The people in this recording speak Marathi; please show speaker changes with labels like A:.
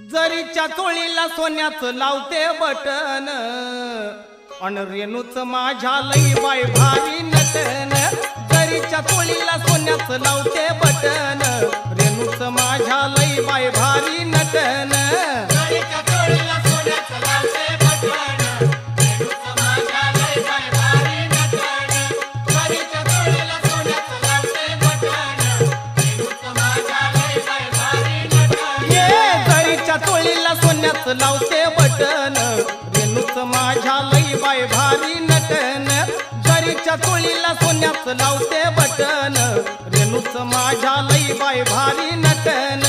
A: जरीच्या चोळीला सोन्याचं लावते बटन अन रेणूच माझ्या लई बाय भारी नटन जरीच्या चोळीला सोन्याचं लावते बटन रेणूच माझ्या लई बाय भारी नटन
B: जरीच्या चोळीला सोन्याचं लावते बटन रेणूच माझ्या लई बाय भारी नटन जरीच्या चोळीला सोन्याचं लावते बटन रेणूच माझ्या लई बाय भारी नटन
A: ये जरीच्या चोळीला सोन्याचं लावते बटन रेणूच माझ्या लई बाय भारी नटन जरीच्या चोळीला सोन्याचं लावते बटन रेणूच माझ्या लई बाय भारी नटन